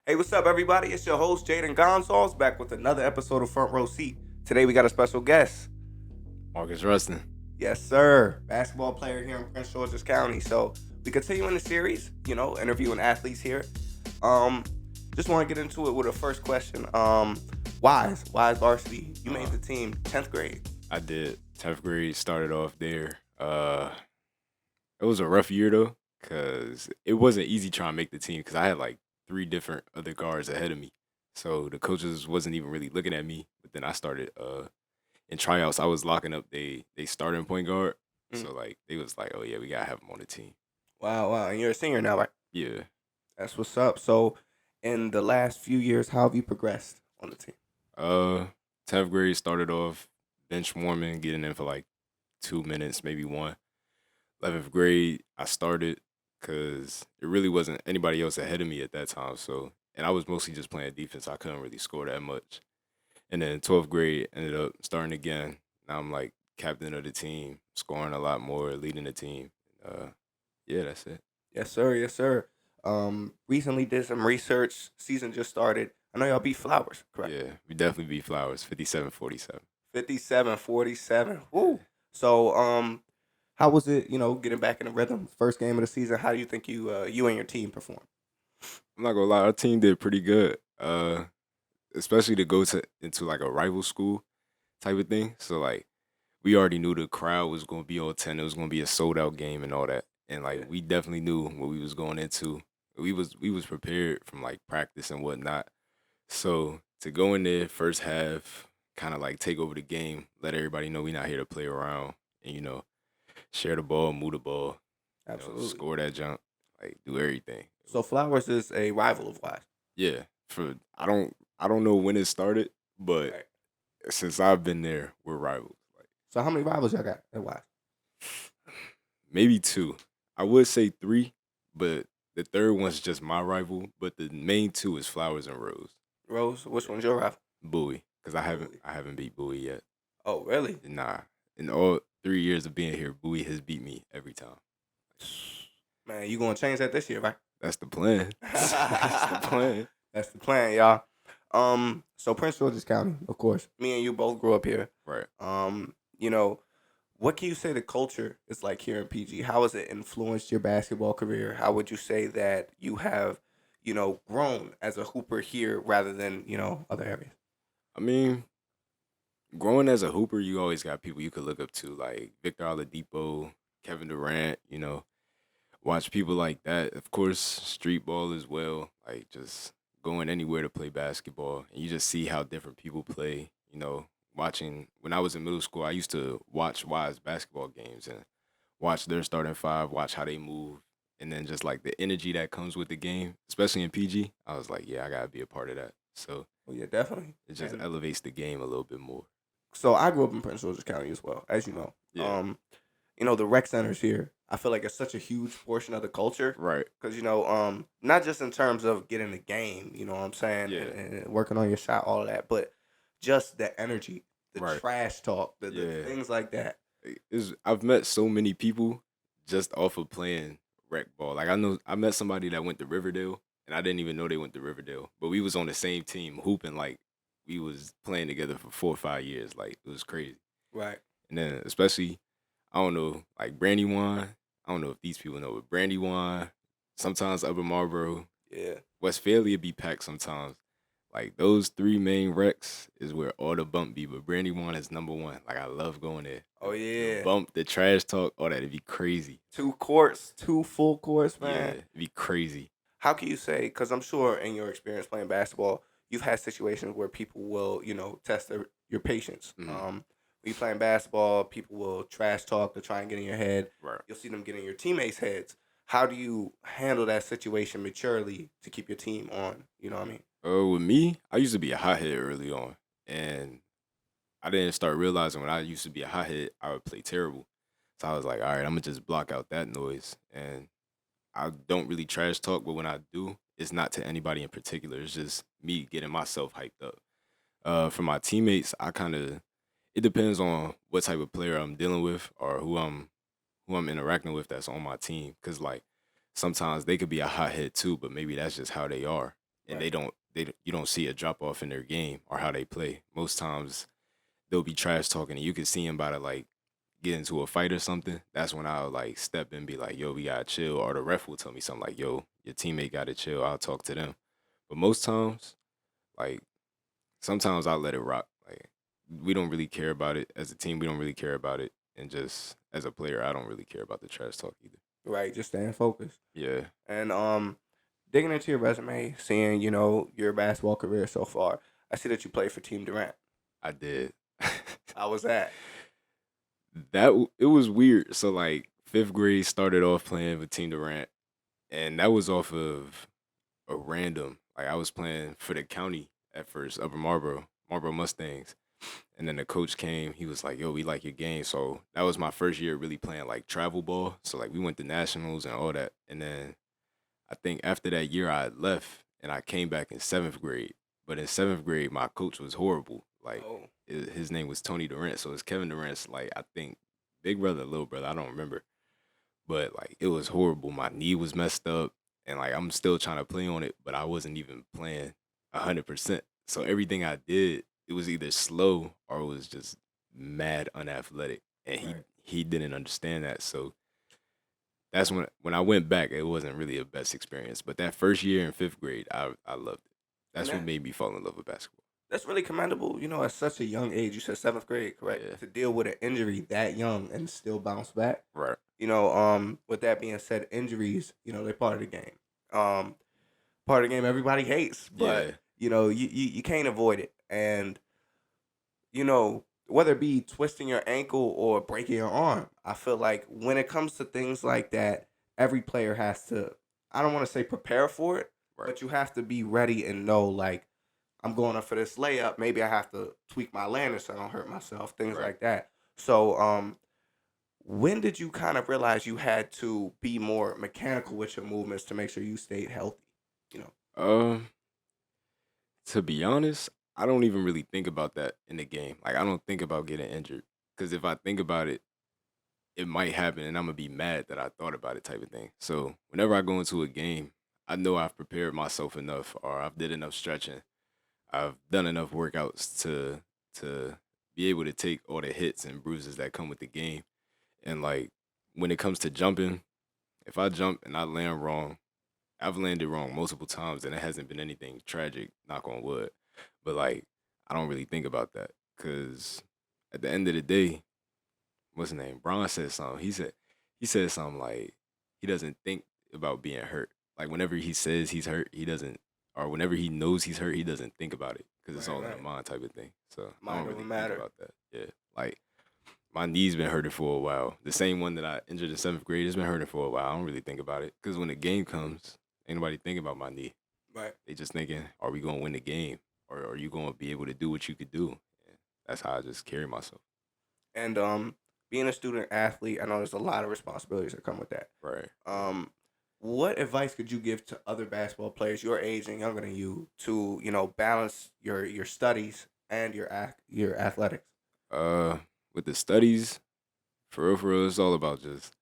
Hey, what's up, everybody? It's your host, Jaden Gonzalez, back with another episode of Front Row Seat. Today, we got a special guest. Marcus Rustin. Yes, sir. Basketball player here in Prince George's County. So, we continue in the series, interviewing athletes here. Just want to get into it with a first question. Wise varsity. You made the team 10th grade. I did. 10th grade, started off there. It was a rough year, though, because it wasn't easy trying to make the team because I had, like, 3 different other guards ahead of me. So the coaches wasn't even really looking at me. But then I started in tryouts. I was locking up they starting point guard. So, like, they was like, oh, yeah, we got to have him on the team. Wow. And you're a senior now, right? Yeah. That's what's up. So, in the last few years, how have you progressed on the team? 10th grade started off bench warming, getting in for, like, 2 minutes, maybe 1. 11th grade, I started because it really wasn't anybody else ahead of me at that time. So, and I was mostly just playing defense. I couldn't really score that much. And then 12th grade, ended up starting again. Now I'm like captain of the team, scoring a lot more, leading the team. Yeah, that's it. Yes, sir. Yes, sir. Recently did some research. Season just started. I know y'all beat Flowers, correct? Yeah, we definitely beat Flowers, 57-47. 57-47. Woo. So, how was it, getting back in the rhythm? First game of the season. How do you think you and your team performed? I'm not gonna lie, our team did pretty good. Especially to go into like a rival school type of thing. So like we already knew the crowd was gonna be on 10. It was gonna be a sold out game and all that. And like we definitely knew what we was going into. We was prepared from like practice and whatnot. So to go in there first half, kind of like take over the game, let everybody know we not here to play around, and share the ball, move the ball, Absolutely. score that jump, like do everything. So Flowers is a rival of Wise. Yeah, I don't know when it started, but Right. since I've been there, we're rivals. Like So how many rivals y'all got at Wise? maybe 2. I would say 3, but the third one's just my rival. But the main 2 is Flowers and Rose. Rose, which one's your rival? Bowie, because I Bowie. haven't beat Bowie yet. Oh, really? Nah, in all 3 years of being here, Bowie has beat me every time. Man, you gonna change that this year, right? That's the plan. That's the plan. That's the plan, y'all. So Prince George's County, of course. Me and you both grew up here. Right. What can you say the culture is like here in PG? How has it influenced your basketball career? How would you say that you have, grown as a hooper here rather than, other areas? I mean, growing as a hooper, you always got people you could look up to, like Victor Oladipo, Kevin Durant, watch people like that. Of course, street ball as well, like just going anywhere to play basketball. And you just see how different people play, watching. When I was in middle school, I used to watch Wise basketball games and watch their starting 5, watch how they move. And then just like the energy that comes with the game, especially in PG, I was like, yeah, I got to be a part of that. So Well, yeah, definitely. it just elevates the game a little bit more. So I grew up in Prince George's County as well, as you know. Yeah. The rec centers here, I feel like it's such a huge portion of the culture. Right. Because, not just in terms of getting the game, you know what I'm saying, Yeah. and working on your shot, all of that, but just the energy, the Right. trash talk, the Yeah. things like that. I've met so many people just off of playing rec ball. Like I met somebody that went to Riverdale, and I didn't even know they went to Riverdale, but we was on the same team hooping. Like we was playing together for 4 or 5 years. Like it was crazy. Right. And then especially, I don't know, like Brandywine. I don't know if these people know, but Brandywine. Sometimes Upper Marlboro, Yeah. Westphalia be packed sometimes. Like those 3 main recs is where all the bump be, but Brandywine is number 1. Like I love going there. Oh, The yeah. bump, the trash talk, all that, it'd be crazy. 2 courts, 2 full courts, man. Yeah, it'd be crazy. How can you say, because I'm sure in your experience playing basketball, you've had situations where people will, test your patience. Mhm. When you playing basketball, people will trash talk to try and get in your head. Right. You'll see them get in your teammates' heads. How do you handle that situation maturely to keep your team on? You know what I mean? With me, I used to be a hothead early on, and I didn't start realizing when I used to be a hothead, I would play terrible. So I was like, all right, I'm gonna just block out that noise, and I don't really trash talk, but when I do, it's not to anybody in particular. It's just me getting myself hyped up. For my teammates, it depends on what type of player I'm dealing with or who I'm interacting with that's on my team. Cause like sometimes they could be a hothead too, but maybe that's just how they are. and Right. you don't see a drop off in their game or how they play. Most times they'll be trash talking, and you can see them about to like get into a fight or something. That's when I'll like step in and be like, "Yo, we gotta chill," or the ref will tell me something like, "Yo, your teammate gotta chill." I'll talk to them, but most times, like sometimes I'll let it rock. Like we don't really care about it as a team. We don't really care about it, and just as a player, I don't really care about the trash talk either. Right. Just staying focused. Yeah, And digging into your resume, seeing your basketball career so far, I see that you played for Team Durant. I did. How was that? It was weird. So like fifth grade started off playing with Team Durant, and that was off of a random. Like I was playing for the county at first, Upper Marlboro Mustangs, and then the coach came. He was like, "Yo, we like your game." So that was my first year really playing like travel ball. So like we went to nationals and all that, and then I think after that year I had left and I came back in seventh grade. But in seventh grade, my coach was horrible. Like Oh, his name was Tony Durant, so it's Kevin Durant's like I think big brother, little brother. I don't remember, but like it was horrible. My knee was messed up, and like I'm still trying to play on it, but I wasn't even playing 100%. So everything I did, it was either slow or it was just mad unathletic, and right. he didn't understand that. So that's when I went back, it wasn't really a best experience. But that first year in fifth grade, I loved it. And That's what made me fall in love with basketball. that's really commendable. At such a young age, you said seventh grade, Yeah, correct? To deal with an injury that young and still bounce back. right, With that being said, injuries, they're part of the game. Um, Part of the game everybody hates, but yeah, you can't avoid it. And whether it be twisting your ankle or breaking your arm, I feel like when it comes to things like that, every player has to, I don't want to say prepare for it, right, but you have to be ready and know, like, I'm going up for this layup. Maybe I have to tweak my landing so I don't hurt myself, things right. like that. So, when did you kind of realize you had to be more mechanical with your movements to make sure you stayed healthy? You know, Um, to be honest, I don't even really think about that in the game. Like I don't think about getting injured because if I think about it, it might happen, and I'm gonna be mad that I thought about it, type of thing. So whenever I go into a game, I know I've prepared myself enough, or I've did enough stretching, I've done enough workouts to be able to take all the hits and bruises that come with the game. And like when it comes to jumping, if I jump and I land wrong, I've landed wrong multiple times and it hasn't been anything tragic, knock on wood. But like I don't really think about that because at the end of the day, what's his name? Braun said something. He said something like he doesn't think about being hurt. Like whenever he says he's hurt, he doesn't, or whenever he knows he's hurt, he doesn't think about it because it's right, all in the right. mind type of thing. So I don't Mind over really think matter. about that. Yeah, like my knee's been hurting for a while. The same one that I injured in seventh grade has been hurting for a while. I don't really think about it because when the game comes, ain't nobody thinking about my knee. Right. They just thinking, are we gonna win the game, or are you gonna be able to do what you could do? And that's how I just carry myself. And being a student athlete, I know there's a lot of responsibilities that come with that. Right. What advice could you give to other basketball players your age and younger than you to balance your studies and your athletics? Uh, with the studies, for real, it's all about just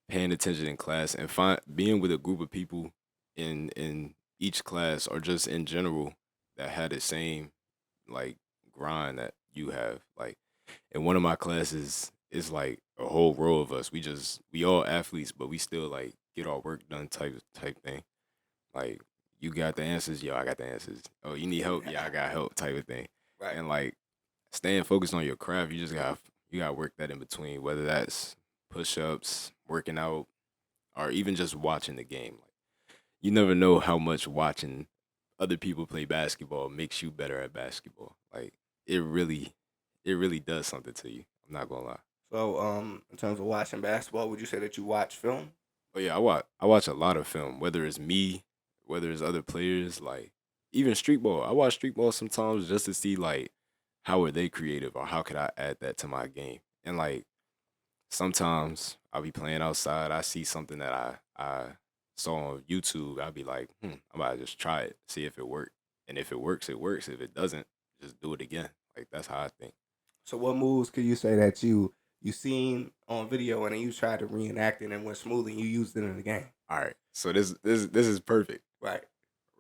paying attention in class and being with a group of people in each class or just in general that had the same like grind that you have. Like in one of my classes, it's like a whole row of us. We all athletes, but we still like get our work done type thing. Like you got the answers, yo, I got the answers. Oh, you need help, yeah, I got help type of thing. Right. And like staying focused on your craft, you gotta work that in between, whether that's push ups, working out, or even just watching the game. Like you never know how much watching other people play basketball makes you better at basketball. Like it really it really does something to you. I'm not gonna lie. So, in terms of watching basketball, would you say that you watch film? But yeah, I watch a lot of film, whether it's me, whether it's other players, like even street ball. I watch street ball sometimes just to see like how are they creative or how could I add that to my game. And like sometimes I'll be playing outside, I see something that I saw on YouTube, I'll be like, I'm about to just try it, see if it worked. And if it works, it works. If it doesn't, just do it again. Like that's how I think. So, what moves could you say that you seen on video and then you tried to reenact it and went smoothly and you used it in the game? All right. So this is perfect. Right.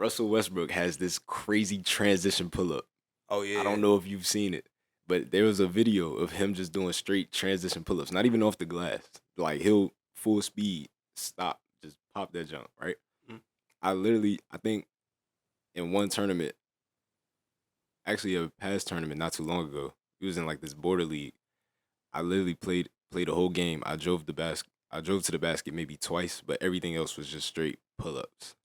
Russell Westbrook has this crazy transition pull up. Oh yeah. I don't know if you've seen it, but there was a video of him just doing straight transition pull ups, not even off the glass. Like he'll full speed, stop, just pop that jump, right? Mhm. I think in one tournament, actually a past tournament not too long ago, he was in like this border league. I literally played the whole game. I drove to the basket maybe twice, but everything else was just straight pull ups.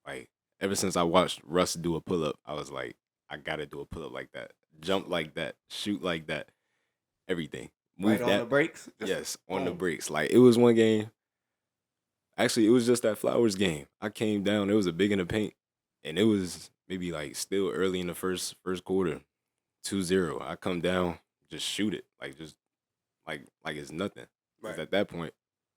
Like ever since I watched Russ do a pull up, I was like, I gotta do a pull up like that, jump like that, shoot like that, everything. Right Move on the that. brakes. Yes, on the boom. breaks. Like it was one game. Actually, it was just that Flowers game. I came down. It was a big in the paint, and it was maybe like still early in the first quarter, 2-0. I come down, just shoot it, like just like it's nothing. Because Right. at that point,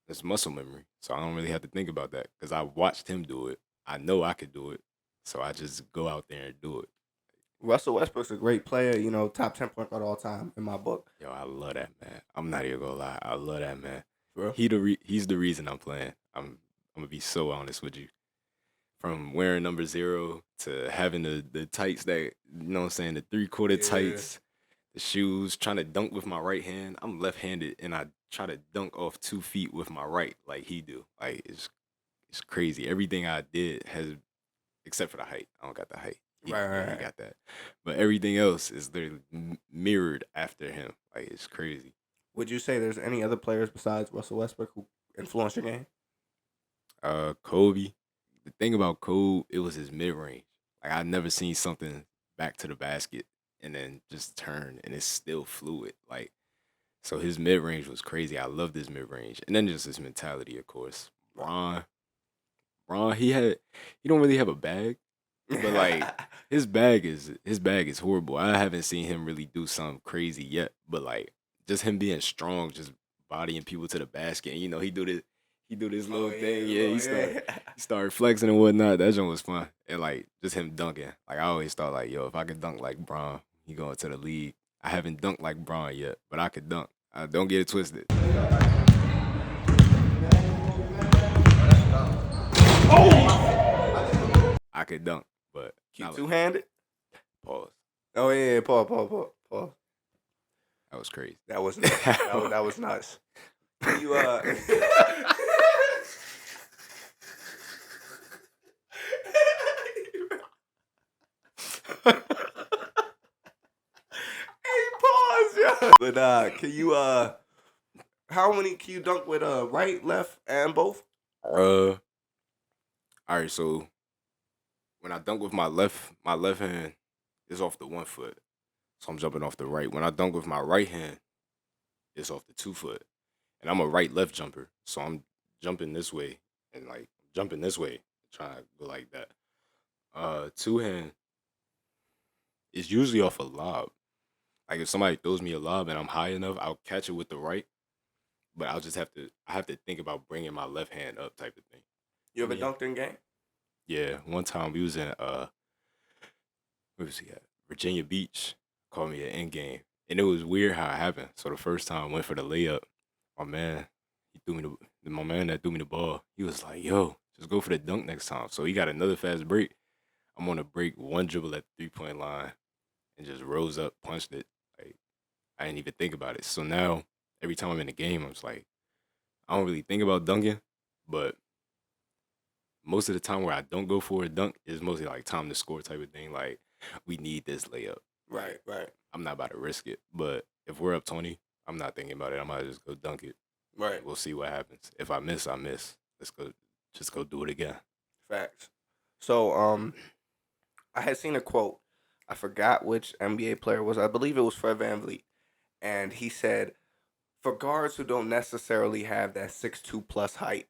it's muscle memory, so I don't really have to think about that. Because I watched him do it. I know I could do it, so I just go out there and do it. Russell Westbrook's a great player. You know, top 10 point guard all time in my book. Yo, I love that man. I'm not even gonna lie. I love that man. Bro. He's the reason I'm playing. I'm gonna be so honest with you. From wearing number 0 to having the tights that you know what I'm saying, the 3/4 Yeah. tights, the shoes, trying to dunk with my right hand. I'm left-handed and I try to dunk off 2 feet with my right like he do. Like it's crazy. Everything I did has except for the height. I don't got the height. He Right. got that. But everything else is literally mirrored after him. Like it's crazy. Would you say there's any other players besides Russell Westbrook who influenced your game? Kobe. The thing about Kobe, it was his mid range. Like I never seen something back to the basket and then just turn and it's still fluid. Like so his mid range was crazy. I loved his mid range. And then just his mentality, of course. Ron, he don't really have a bag, but like his bag is horrible. I haven't seen him really do something crazy yet, but like just him being strong, just bodying people to the basket. And, you know, he do this little thing. Yeah, he started flexing and whatnot. That joint was fun. And like just him dunking. Like I always thought like, yo, if I could dunk like Bron, he going to the league. I haven't dunked like Bron yet, but I could dunk. Don't get it twisted. I could dunk, but Keep two-handed? Pause. Oh, yeah. Pause. That was crazy. That was nuts. that was nuts. You, Hey, pause, yo. But can you how many can you dunk with right, left, and both? All right, so when I dunk with my left hand is off the 1 foot. So I'm jumping off the right. When I dunk with my right hand, it's off the 2 foot. And I'm a right left jumper. So I'm jumping this way and like jumping this way, trying to go like that. Two hand is usually off a lob. Like if somebody throws me a lob and I'm high enough, I'll catch it with the right. But I have to think about bringing my left hand up type of thing. You ever dunked in game? Yeah, one time we was in where was he at? Virginia Beach. Called me an end game, and it was weird how it happened. So the first time I went for the layup, my man, my man that threw me the ball. He was like, "Yo, just go for the dunk next time." So he got another fast break. I'm on a break, one dribble at the 3-point line, and just rose up, punched it. Like I didn't even think about it. So now every time I'm in the game, I'm just like, I don't really think about dunking, but most of the time where I don't go for a dunk is mostly like time to score type of thing. Like we need this layup. Right. I'm not about to risk it. But if we're up 20, I'm not thinking about it. I might just go dunk it. Right. We'll see what happens. If I miss, I miss. Just go do it again. Facts. So I had seen a quote. I forgot which NBA player it was. I believe it was Fred VanVleet. And he said, for guards who don't necessarily have that 6'2" plus height,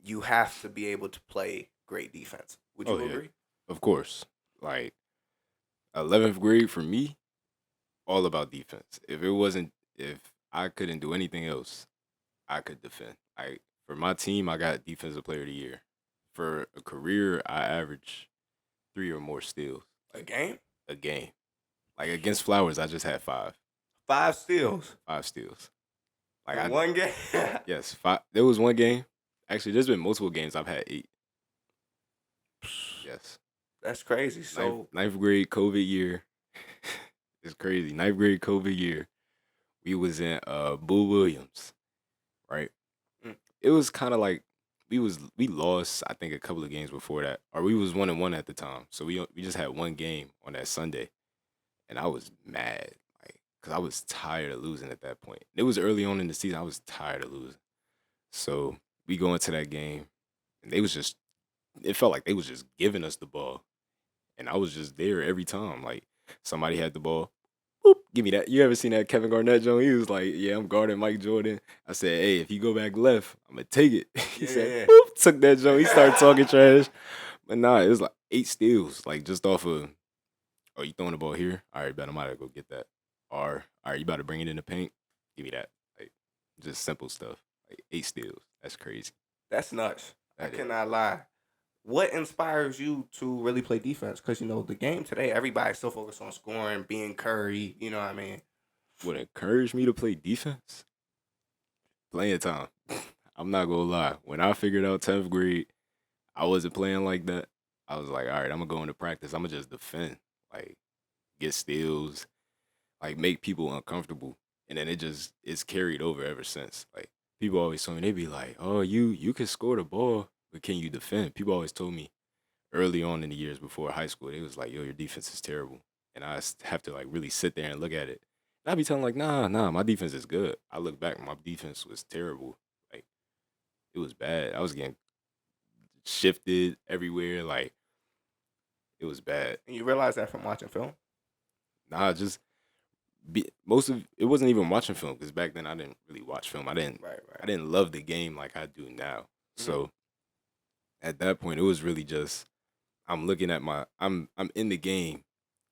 you have to be able to play great defense. Would you agree? Of course. Like 11th grade for me, all about defense. If I couldn't do anything else, I could defend. For my team, I got defensive player of the year. For a career, I average 3 or more steals. A game? A game. Like against Flowers, I just had 5. 5 steals. 5 steals. In one game? Yes, 5. There was one game. Actually, there's been multiple games I've had 8. Yes. That's crazy. Ninth, So, ninth grade COVID year. It's crazy. Ninth grade COVID year. We was in Boo Williams, right? mm, It was kind of like we lost, I think, a couple of games before that, or we was 1-1 at the time. So we just had one game on that Sunday, and I was mad, like, cause I was tired of losing at that point. It was early on in the season. I was tired of losing. So we go into that game, and they was just. It felt like they was just giving us the ball, and I was just there every time. Like somebody had the ball, boop, give me that. You ever seen that Kevin Garnett joint? He was like, "Yeah, I'm guarding Mike Jordan." I said, "Hey, if you go back left, I'm gonna take it." He yeah, said, yeah, "Boop," took that joint. He started talking trash, but nah, it was like 8 steals, like just off of. Oh, you throwing the ball here? All right, bet I'm about to go get that. Or all right, you about to bring it in the paint? Give me that. Like just simple stuff. Like 8 steals. That's crazy. that's nuts. I That is. cannot lie. What inspires you to really play defense? Because the game today, everybody's so focused on scoring, being Curry. You know what I mean? What encouraged me to play defense? Playing time. I'm not gonna lie. When I figured out 10th grade, I wasn't playing like that. I was like, all right, I'm gonna go into practice. I'm gonna just defend, like get steals, like make people uncomfortable, and then it's carried over ever since. Like people always told me, they be like, oh, you can score the ball, but can you defend? People always told me early on in the years before high school, they was like, yo, your defense is terrible, and have to like really sit there and look at it. And I be telling like, nah, my defense is good. I look back, my defense was terrible. Like it was bad. I was getting shifted everywhere. Like it was bad. And you realize that from watching film. Nah, just most of it wasn't even watching film because back then I didn't really watch film. I didn't Right, I right. didn't love the game like I do now. Mhm. So at that point, it was really just I'm looking at I'm in the game,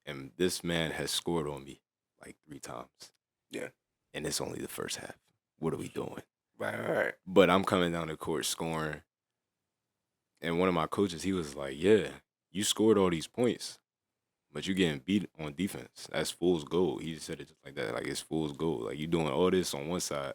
and this man has scored on me like 3 times, Yeah. and it's only the first half. What are we doing? Right, right. But I'm coming down the court scoring, and one of my coaches, he was like, "Yeah, you scored all these points, but you getting beat on defense. That's fool's gold." He just said it just like that, like it's fool's gold. Like you doing all this on one side,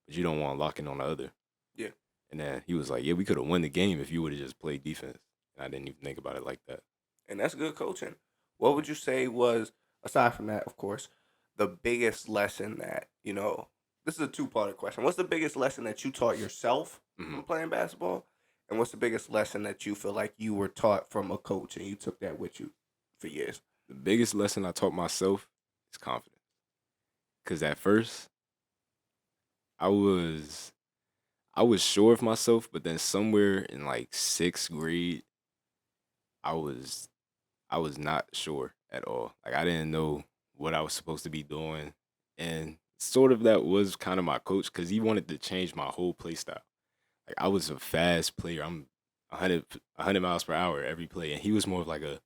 but you don't want locking on the other. Yeah. And then he was like, "Yeah, we could have won the game if you would have just played defense." And I didn't even think about it like that. And that's good coaching. What would you say was, aside from that, of course, the biggest lesson that, this is a two-part question. What's the biggest lesson that you taught yourself Hmm. from playing basketball? And what's the biggest lesson that you feel like you were taught from a coach and you took that with you for years? The biggest lesson I taught myself is confidence. Cause at first I was I was sure of myself, but then somewhere in like 6th grade, I was I was not sure at all. Like I didn't know what I was supposed to be doing. And sort of that was kind of my coach because he wanted to change my whole play style. Like I was a fast player. I'm 100 miles per hour every play. And he was more of like a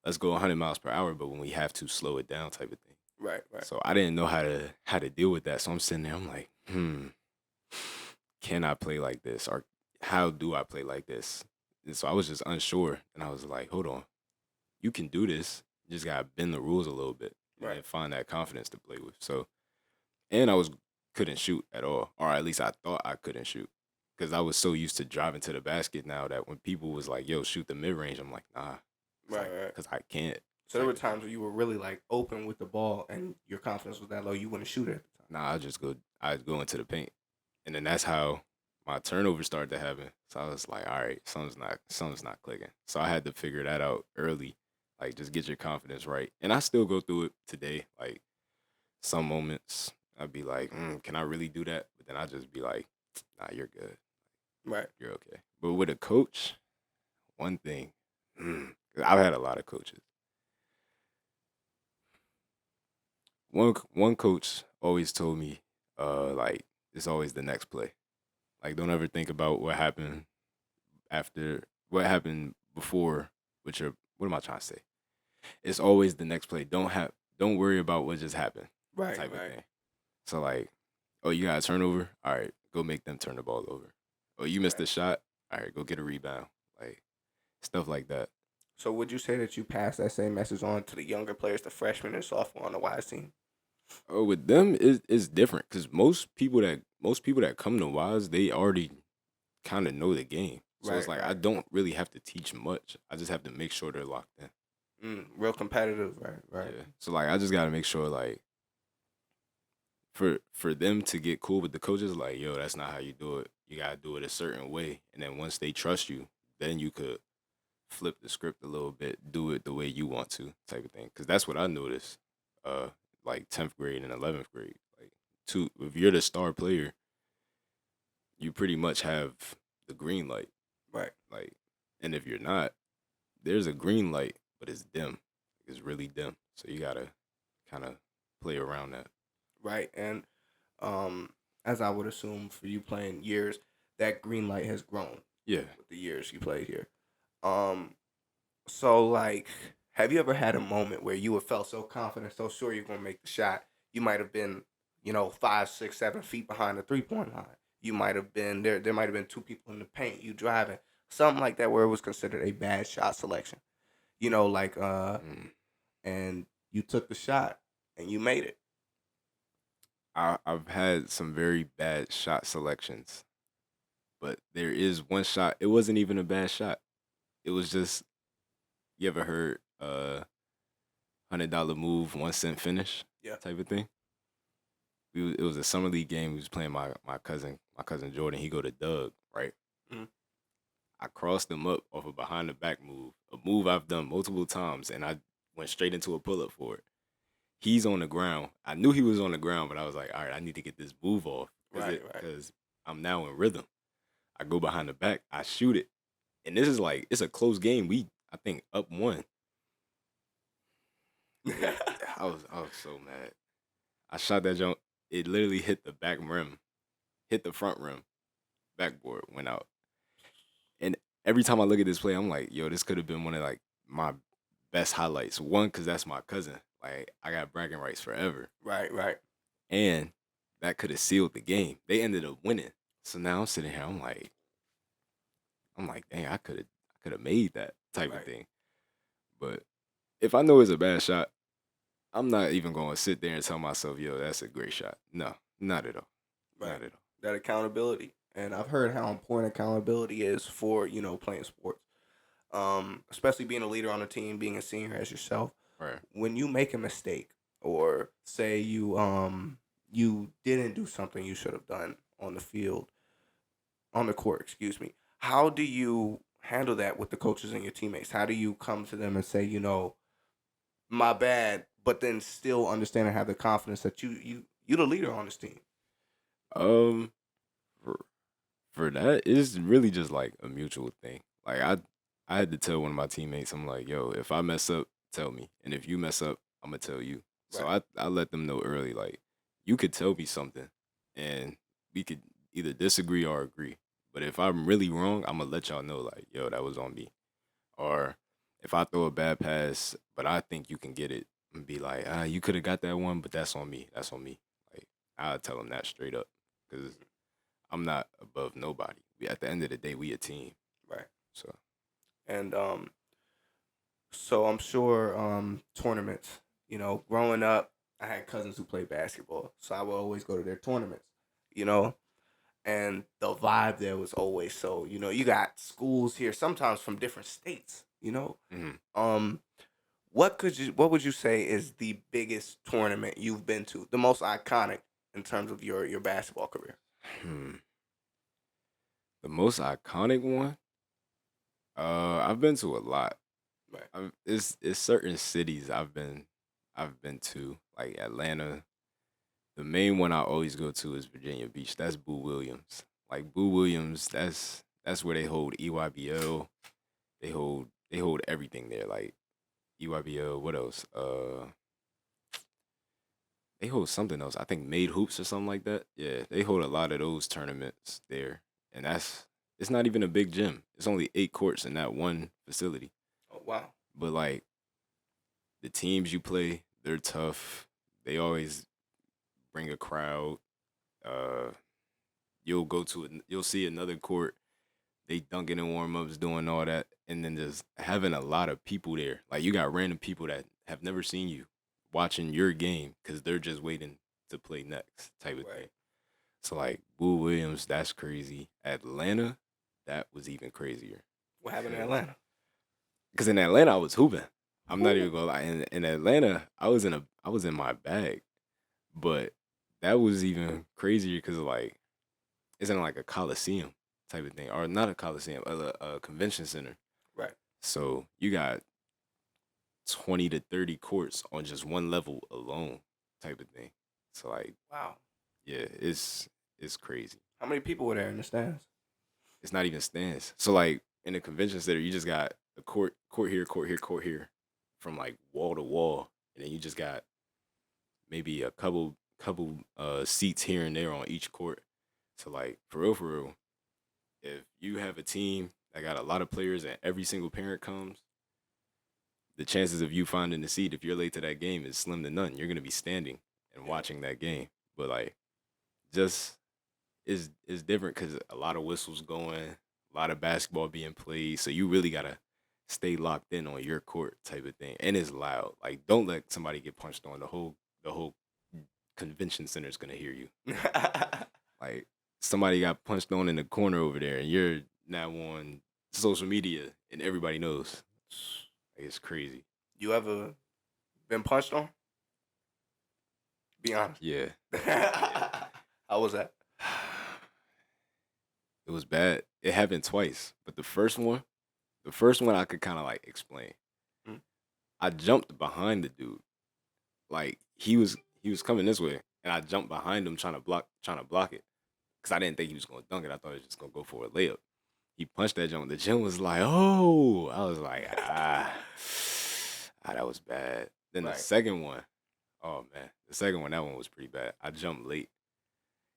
let's go 100 miles per hour, but when we have to slow it down type of thing. Right, right. So I didn't know how to deal with that. So I'm sitting there, I'm like, can I play like this? Or how do I play like this? And so I was just unsure. And I was like, hold on, you can do this. You just gotta bend the rules a little bit and Right. then find that confidence to play with. So and I was couldn't shoot at all. Or at least I thought I couldn't shoot. Because I was so used to driving to the basket now that when people was like, yo, shoot the mid range, I'm like, nah. Right, right. Because I can't. So there were times where you were really like open with the ball and your confidence was that low, you wouldn't shoot it at the time. Nah, I'd go into the paint. And then that's how my turnover started to happen. So I was like, all right, something's not clicking. So I had to figure that out early. Like just get your confidence right. And I still go through it today. Like some moments I'd be like, can I really do that? But then I just be like, nah, you're good. Right. You're okay. But with a coach, one thing, 'cause I've had a lot of coaches. One coach always told me, like, it's always the next play. Like, don't ever think about what happened before with your what am I trying to say? It's always the next play. Don't worry about what just happened. Right, Type of right. thing. So like, oh, you got a turnover? All right, go make them turn the ball over. Oh, you missed Right. a shot? All right, go get a rebound. Like stuff like that. So would you say that you pass that same message on to the younger players, the freshmen and sophomore on the Wise team? Oh, with them it's different because most people that come to Wise, they already kind of know the game. So it's Right, like I right. don't really have to teach much. I just have to make sure they're locked in. Real competitive, right, right. Yeah. So like I just gotta make sure like for them to get cool with the coaches, like, yo, that's not how you do it. You gotta do it a certain way. And then once they trust you, then you could flip the script a little bit, do it the way you want to, type of thing. Cause that's what I noticed. Uh like 10th grade and 11th grade. Like if you're the star player, you pretty much have the green light. Right. Like, and if you're not, there's a green light, but it's dim. It's really dim. So you gotta kind of play around that. Right. And um, as I would assume for you playing years, that green light has grown Yeah. with the years you played here. Um, so like, have you ever had a moment where you have felt so confident, so sure you're gonna make the shot? You might have been, 5, 6, 7 feet behind the 3 point line. You might have been there. There might have been two people in the paint. You driving something like that, where it was considered a bad shot selection. Like Mm. and you took the shot and you made it. I've had some very bad shot selections, but there is one shot. It wasn't even a bad shot. It was just, you ever heard $100 move, 1 cent finish Yeah. type of thing? It was a summer league game. We was playing my cousin Jordan. He go to Doug, right? Mhm. I crossed him up off a behind the back move, a move I've done multiple times, and I went straight into a pull up for it. He's on the ground. I knew he was on the ground, but I was like, all right, I need to get this move off Right. Right. because I'm now in rhythm. I go behind the back, I shoot it, and this is like it's a close game. I think up one. I was so mad. I shot that jump. It literally hit the back rim, hit the front rim, backboard went out. And every time I look at this play, I'm like, yo, this could have been one of like my best highlights. One, because that's my cousin. Like I got bragging rights forever. Right. Right. And that could have sealed the game. They ended up winning. So now I'm sitting here, I'm like, dang, I could have made that type of Right. thing. But if I know it's a bad shot, I'm not even going to sit there and tell myself, yo, that's a great shot. No, not at all. Right. Not at all. That accountability. And I've heard how important accountability is for, playing sports. Especially being a leader on a team, being a senior as yourself. Right. When you make a mistake or say you didn't do something you should have done on the field, on the court, excuse me. How do you handle that with the coaches and your teammates? How do you come to them and say, my bad, but then still understand and have the confidence that you the leader on this team? Um, for, for that, it's really just like a mutual thing. Like I had to tell one of my teammates, I'm like, yo, if I mess up, tell me. And if you mess up, I'm gonna tell you. So Right. I let them know early, like, you could tell me something and we could either disagree or agree. But if I'm really wrong, I'm gonna let y'all know, like, yo, that was on me. Or if I throw a bad pass, but I think you can get it, and be like, you could have got that one, but that's on me. That's on me. Like, I'll tell them that straight up. Because I'm not above nobody. At the end of the day, we a team. Right. So And so I'm sure tournaments, growing up, I had cousins who played basketball, so I would always go to their tournaments, you know, and the vibe there was always so, you got schools here sometimes from different states, mhm. Um, what would you say is the biggest tournament you've been to, the most iconic in terms of your basketball career? Hmm. The most iconic one. I've been to a lot. Right. It's certain cities I've been to, like Atlanta. The main one I always go to is Virginia Beach. That's Boo Williams. Like Boo Williams, that's where they hold EYBL. They hold everything there. Like EYBL. What else? They hold something else. I think Made Hoops or something like that. Yeah, they hold a lot of those tournaments there, and it's not even a big gym. It's only 8 courts in that one facility. Oh wow. But like the teams you play, they're tough. They always bring a crowd. Uh, you'll see another court. They dunking in warm ups, doing all that, and then just having a lot of people there. Like you got random people that have never seen you watching your game because they're just waiting to play next type of thing. Right. So like Boo Williams, that's crazy. Atlanta, that was even crazier. What happened in Atlanta? Because in Atlanta I was hooping. I'm not Ooh. even gonna lie. In Atlanta, I was in my bag. But that was even crazier because like it's in like a coliseum type of thing, or not a coliseum, a convention center. Right. So you got 20 to 30 courts on just one level alone, type of thing. So like, Wow. yeah, it's crazy. How many people were there in the stands? It's not even stands. So like in the convention center, you just got a court here, court here, court here, from like wall to wall, and then you just got maybe a couple seats here and there on each court. So like for real, if you have a team that got a lot of players and every single parent comes, the chances of you finding a seat if you're late to that game is slim to none. You're gonna be standing and Yeah. watching that game. But like just is different because a lot of whistles going, a lot of basketball being played. So you really gotta stay locked in on your court type of thing. And it's loud. Like don't let somebody get punched on. The whole convention center is gonna hear you. Like somebody got punched on in the corner over there, and you're now on social media, and everybody knows. Like, it's crazy. You ever been punched on? Be honest. Yeah, How was that? it was bad. It happened twice, but the first one I could kind of like explain. Mm. I jumped behind the dude, like he was coming this way, and I jumped behind him trying to block it, because I didn't think he was gonna dunk it. I thought he was just gonna go for a layup. He punched that jump. The gym was like, oh, I was like, that was bad. Then the Right. second one, oh man, that one was pretty bad. I jumped late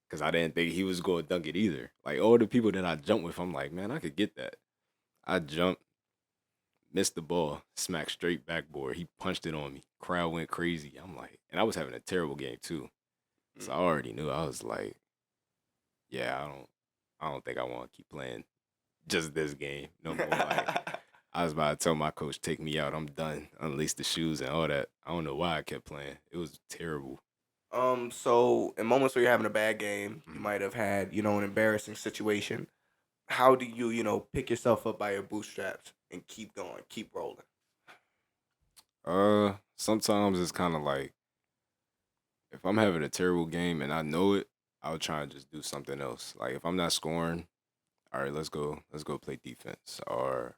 because I didn't think he was going to dunk it either. Like all the people that I jumped with, I'm like, man, I could get that. I jumped, missed the ball, smacked straight backboard. He punched it on me. Crowd went crazy. I'm like, and I was having a terrible game too. So I already knew. I was like, yeah, I don't think I want to keep playing just this game no more. Like I was about to tell my coach, take me out. I'm done. Unleash the shoes and all that. I don't know why I kept playing. It was terrible. So in moments where you're having a bad game, you Mm. might have had, an embarrassing situation. How do you, pick yourself up by your bootstraps and keep going, keep rolling? Sometimes it's kind of like if I'm having a terrible game and I know it, I'll try and just do something else. Like if I'm not scoring, all right, let's go play defense. Or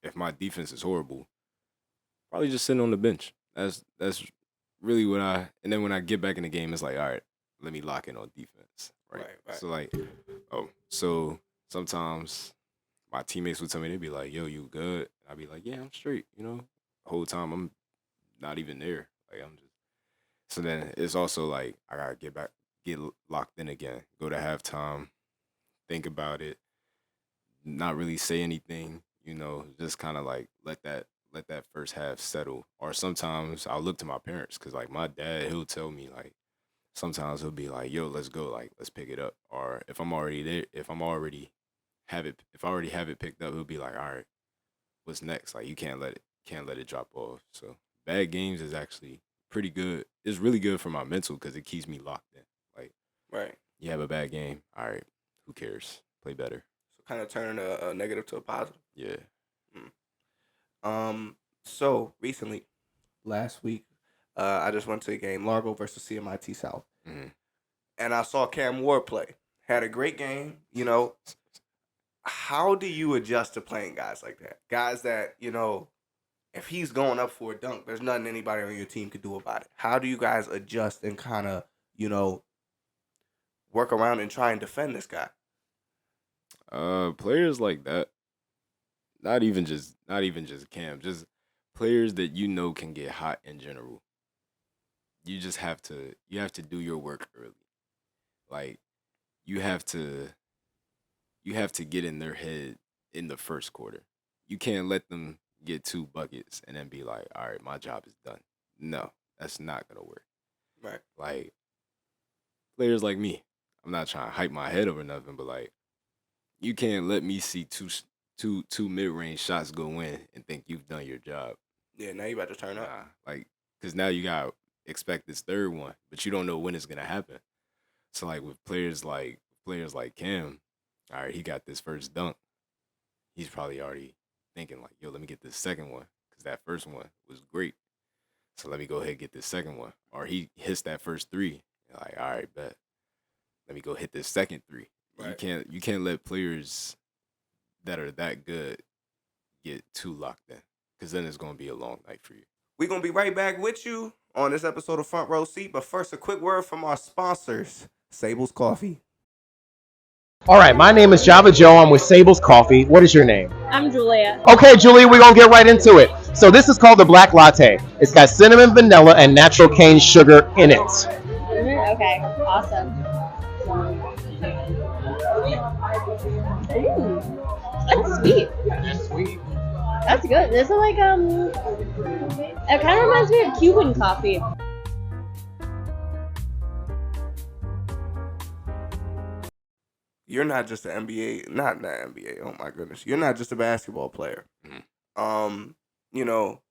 if my defense is horrible, probably just sitting on the bench. That's really what I. And then when I get back in the game, it's like, all right, let me lock in on defense, right? Right. So like, so sometimes my teammates would tell me, they'd be like, "Yo, you good?" I'd be like, "Yeah, I'm straight." The whole time I'm not even there. Like I'm just. So then it's also like I gotta get locked in again. Go to halftime, think about it, not really say anything. Just kind of like let that first half settle. Or sometimes I'll look to my parents because like my dad, he'll tell me like sometimes he'll be like, "Yo, let's go, like let's pick it up." Or if I'm already there, if I already have it picked up, he'll be like, "All right, what's next?" Like you can't let it drop off. So bad games is actually pretty good. It's really good for my mental because it keeps me locked in. Like Right. you have a bad game, all right, who cares? Play better. So kind of turning a negative to a positive. Yeah. Mm. So recently, last week, I just went to a game, Largo versus CMIT South, Hmm. and I saw Cam Ward play. Had a great game. How do you adjust to playing guys like that? Guys that, if he's going up for a dunk, there's nothing anybody on your team could do about it. How do you guys adjust and kind of, work around and try and defend this guy? Players like that, not even just Cam, just players that can get hot in general. You have to do your work early. Like you have to you have to get in their head in the first quarter. You can't let them get two buckets and then be like, all right, my job is done. No, that's not gonna work. Right. Like players like me, I'm not trying to hype my head over nothing, but like you can't let me see two mid range shots go in and think you've done your job. Yeah, now you about to turn up. Nah, like because now you got to expect this third one, but you don't know when it's gonna happen. So like with players like Cam, all right, he got this first dunk. he's probably already thinking like, yo, let me get this second one because that first one was great. So let me go ahead and get this second one. Or he hits that first three. Like, all right, bet. Let me go hit this second three. Right. You can't let players that are that good get too locked in because then it's gonna be a long night for you. We're going to be right back with you on this episode of Front Row Seat. But first, a quick word from our sponsors, Sable's Coffee. All right, my name is Java Joe. I'm with Sable's Coffee. What is your name? I'm Julia. Okay, Julie, we're going to get right into it. So this is called the Black Latte. It's got cinnamon, vanilla, and natural cane sugar in it. Okay, awesome. Ooh, that's sweet. That's sweet. That's good. This is like, it kind of reminds me of Cuban coffee. You're not just an NBA, not the NBA. Oh my goodness, you're not just a basketball player. Mhm. You know,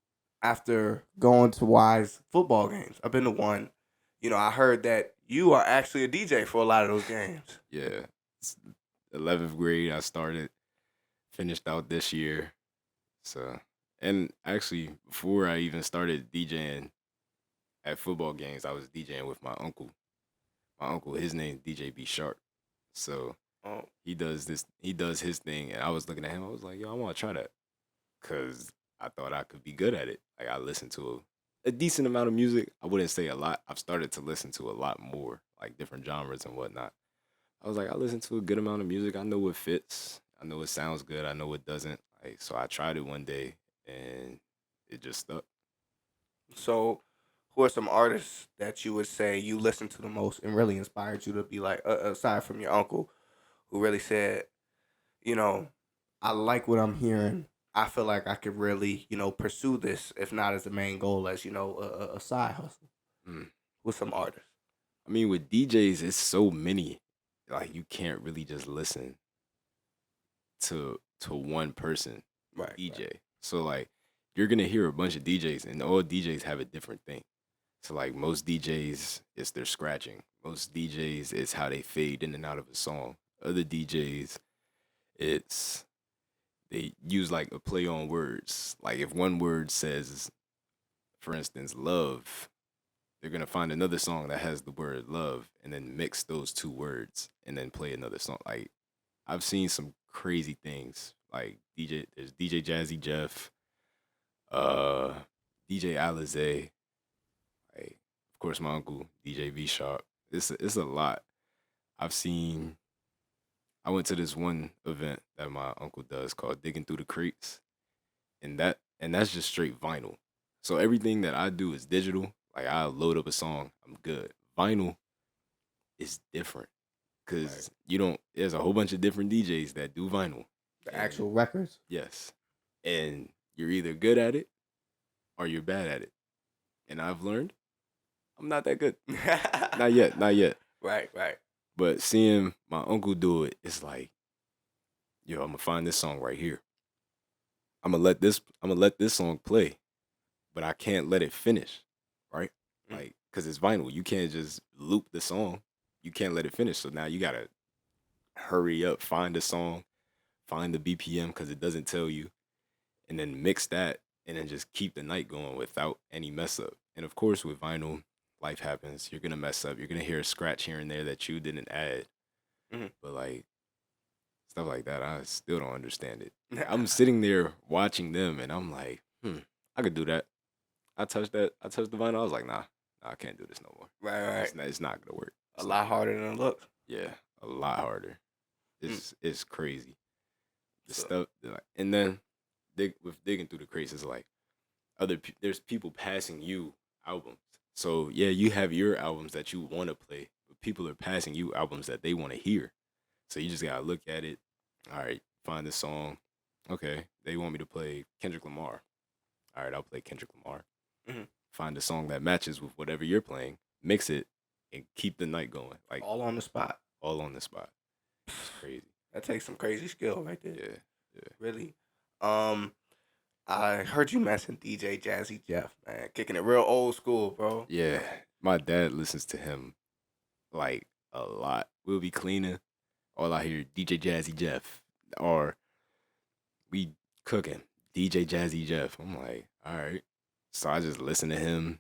after going to Wise football games, I've been to one. You know, I heard that you are actually a DJ for a lot of those games. Yeah. It's 11th grade, I started, finished out this year. So, and actually, before I even started DJing at football games, I was DJing with my uncle. My uncle, his name DJ B Sharp. So Oh, he does his thing, and I was looking at him. I was like, yo, I want to try that because I thought I could be good at it. Like I listened to a decent amount of music. I wouldn't say a lot. I've started to listen to a lot more, like different genres and whatnot. I was like, I listen to a good amount of music. I know what fits. I know it sounds good. I know what doesn't. Like, so I tried it one day, and it just stuck. so who are some artists that you would say you listen to the most and really inspired you to be like, aside from your uncle, who really said, you know, I like what I'm hearing. I feel like I could really, pursue this, if not as a main goal, as a side hustle Mm. with some artists. I mean, with DJs, it's so many. Like, you can't really just listen to one person Right. DJ. So like you're gonna hear a bunch of DJs and all DJs have a different thing. So like most DJs it's their scratching. Most DJs it's how they fade in and out of a song. Other DJs it's they use like a play on words. Like if one word says, for instance, love, they're gonna find another song that has the word love and then mix those two words and then play another song. Like I've seen some crazy things. Like there's DJ Jazzy Jeff, uh, DJ Alizé, like of course my uncle DJ V Sharp. It's a lot. I've seen. I went to this one event that my uncle does called Digging Through the Crates, and that's just straight vinyl. So everything that I do is digital. Like I load up a song, I'm good. Vinyl is different because you don't. There's a whole bunch of different DJs that do vinyl. The And actual records. yes, and you're either good at it or you're bad at it. And I've learned I'm not that good. Not yet, not yet. Right. But seeing my uncle do it, it's like, yo, I'm gonna find this song right here. I'm gonna let this song play, but I can't let it finish, right? Like, cause it's vinyl. You can't just loop the song. You can't let it finish. So now you gotta hurry up, find the song, find the BPM because it doesn't tell you, and then mix that, and then just keep the night going without any mess up. And of course, with vinyl, life happens. You're gonna mess up. You're gonna hear a scratch here and there that you didn't add. Mhm. But like stuff like that, I still don't understand it. I'm sitting there watching them, and I'm like, I could do that. I touched that. I touched the vinyl. I was like, nah, I can't do this no more. Right. It's not gonna work. A lot harder than it looks. Yeah, a lot harder. It's crazy. The So- stuff, like, and then with digging through the crates, it's like there's people passing you albums. So yeah, you have your albums that you want to play, but people are passing you albums that they want to hear. So you just gotta look at it. All right, find the song. Okay, they want me to play Kendrick Lamar. All right, I'll play Kendrick Lamar. Mhm. Find a song that matches with whatever you're playing, mix it, and keep the night going. Like All on the spot. all on the spot. It's crazy. That takes some crazy skill right there. Yeah. Really. I heard you mention DJ Jazzy Jeff, man. Kicking it real old school, bro. Yeah. My dad listens to him like a lot. We'll be cleaning. All I hear DJ Jazzy Jeff. Or we cooking. DJ Jazzy Jeff. I'm like, all right. So I just listen to him.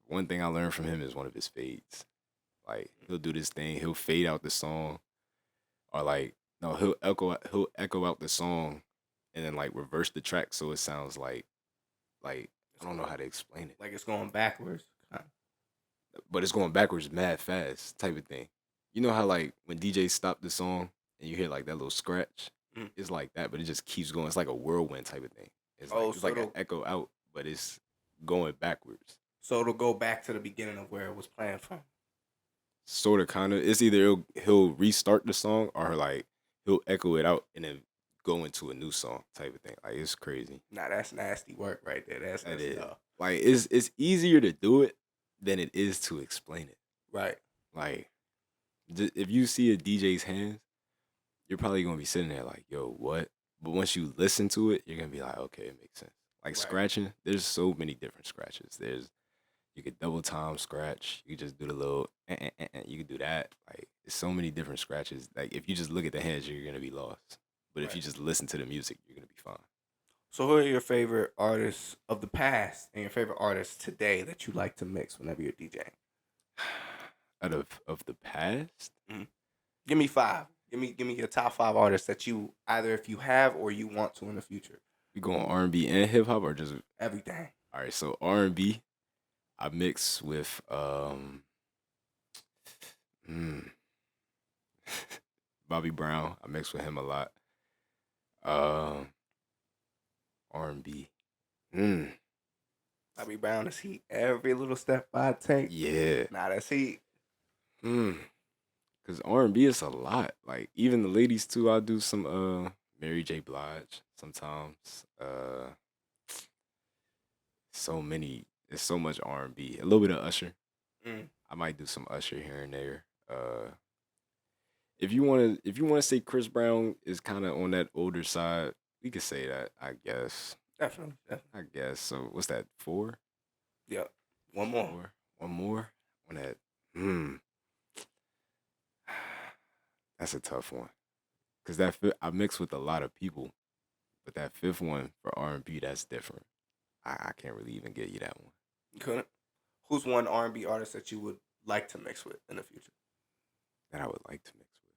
One thing I learned from him is one of his fades. Like he'll do this thing, he'll fade out the song, or like no, he'll echo out the song, and then like reverse the track so it sounds like I don't know how to explain it, Like it's going backwards. but it's going backwards mad fast type of thing. You know how like when DJs stop the song and you hear like that little scratch, Mm. it's like that, but it just keeps going. It's like a whirlwind type of thing. It's like Oh, it's so like an it'll- echo out, but it's going backwards. So it'll go back to the beginning of where it was playing from. Sort of, kind of. It's either he'll restart the song or like he'll echo it out and then go into a new song type of thing. Like it's crazy. Nah, that's nasty work right there. That's That is tough. like it's easier to do it than it is to explain it. Right. Like if you see a DJ's hands, you're probably gonna be sitting there like, yo, what? But once you listen to it, you're gonna be like, okay, it makes sense. Like Right. scratching, there's so many different scratches. You could double time scratch. You could just do the little, you could do that. Like, there's so many different scratches. Like, if you just look at the hands, you're gonna be lost. But if Right. you just listen to the music, you're gonna be fine. So who are your favorite artists of the past and your favorite artists today that you like to mix whenever you're DJing? Out of the past, Give me 5. Give me your top 5 artists that you either if you have or you want to in the future. we going R&B and hip hop, or just Everything. all right? So R&B, I mix with Bobby Brown. I mix with him a lot. R&B. Bobby Brown is heat. Every little step I take. Yeah. Nah, that's heat. Cause R&B is a lot. Like even the ladies too. I'll do some Mary J. Blige sometimes. So many. There's so much R&B. A little bit of Usher. Mm. I might do some Usher here and there. If you wanna say Chris Brown is kind of on that older side, we could say that. I guess. Definitely. I guess. So what's that? 4? Yep. One more. 4? One more on that. That's a tough one, cause I mix with a lot of people, but that 5th one for R&B, that's different. I can't really even get you that one. You couldn't? Who's one R&B artist that you would like to mix with in the future? That I would like to mix with.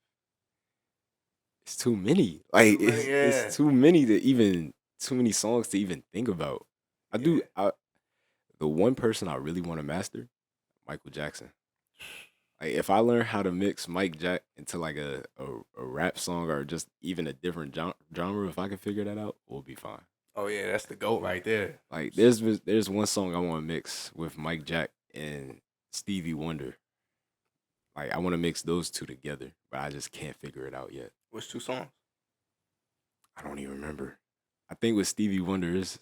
It's too many. Like Too many, it's too many too many songs to even think about. The one person I really want to master, Michael Jackson. Like if I learn how to mix Mike Jack into like a rap song or just even a different genre, if I can figure that out, we'll be fine. Oh yeah, that's the GOAT right there. Like there's one song I want to mix with Mike Jack and Stevie Wonder. Like I want to mix those two together, but I just can't figure it out yet. Which 2 songs? I don't even remember. I think with Stevie Wonder is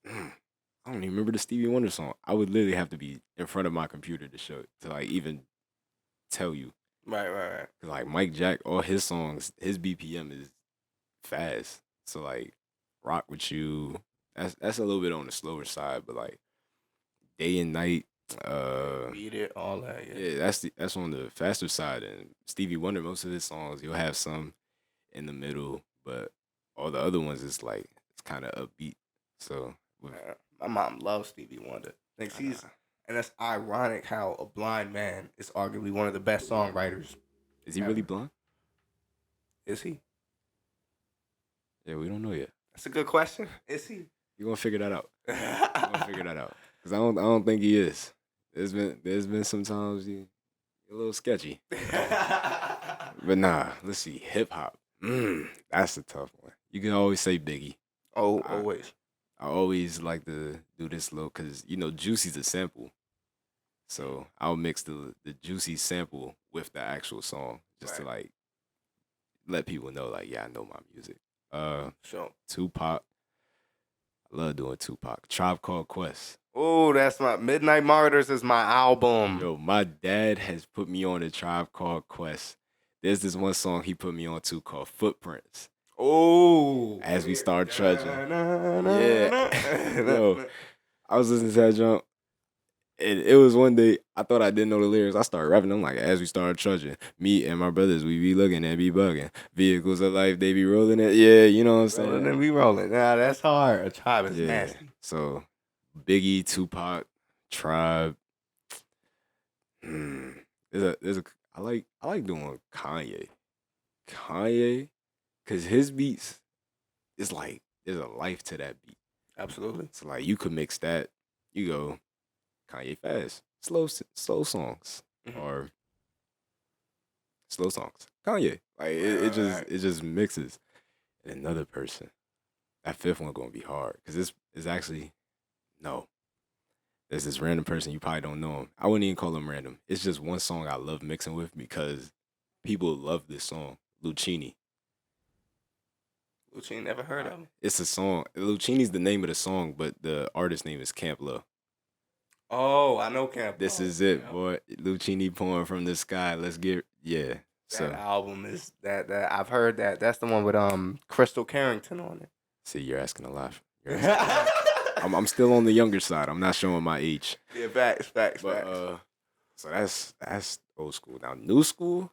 I don't even remember the Stevie Wonder song. I would literally have to be in front of my computer to like even tell you. Right. 'Cause, like Mike Jack, all his songs, his BPM is fast. So like Rock With You, that's a little bit on the slower side, but like Day and Night, Beat It, all that. yeah, that's on the faster side. And Stevie Wonder, most of his songs, you'll have some in the middle, but all the other ones is like it's kind of upbeat. So My mom loves Stevie Wonder. Thinks he's, and that's ironic how a blind man is arguably one of the best songwriters. is he really blind? Is he? Yeah, we don't know yet. That's a good question. Is he? You gonna figure that out? You gonna figure that out? Cause I don't think he is. There's been some times he a little sketchy. But nah, let's see. Hip hop. That's a tough one. You can always say Biggie. Oh, always. I always like to do this little, cause Juicy's a sample, so I'll mix the Juicy sample with the actual song just to like let people know like, yeah, I know my music. Sure. Tupac. I love doing Tupac. Tribe Called Quest. Oh, that's my Midnight Martyrs is my album. Yo, my dad has put me on a Tribe Called Quest. There's this one song he put me on too called Footprints. Oh, As we start trudging. Yeah. Yo, I was listening to that jump. And it was one day I thought I didn't know the lyrics. I started rapping. I'm like, as we started trudging, me and my brothers, we be looking and be bugging. Vehicles of life, they be rolling it. Yeah, you know what I'm saying? Rolling and we rolling. Nah, that's hard. A tribe is Yeah. nasty. So Biggie, Tupac, Tribe. There's a I like doing Kanye. Kanye, cause his beats is like there's a life to that beat. Absolutely. So like you could mix that. You go Kanye fast, slow songs, Mhm. or slow songs. Kanye, like it just mixes. And another person, that fifth one gonna be hard because this is actually no. There's this random person you probably don't know him. I wouldn't even call him random. It's just one song I love mixing with because people love this song, Lucini. Lucci never heard of him. It's a song. Lucini's the name of the song, but the artist name is Camp Lo. Oh, I know Camp. This Lo. is it, Yep. boy. Lucini pouring from the sky. Let's get That So album is that I've heard that. That's the one with Crystal Carrington on it. see, you're asking a lot. I'm still on the younger side. I'm not showing my age. Yeah, facts. But so that's old school. Now new school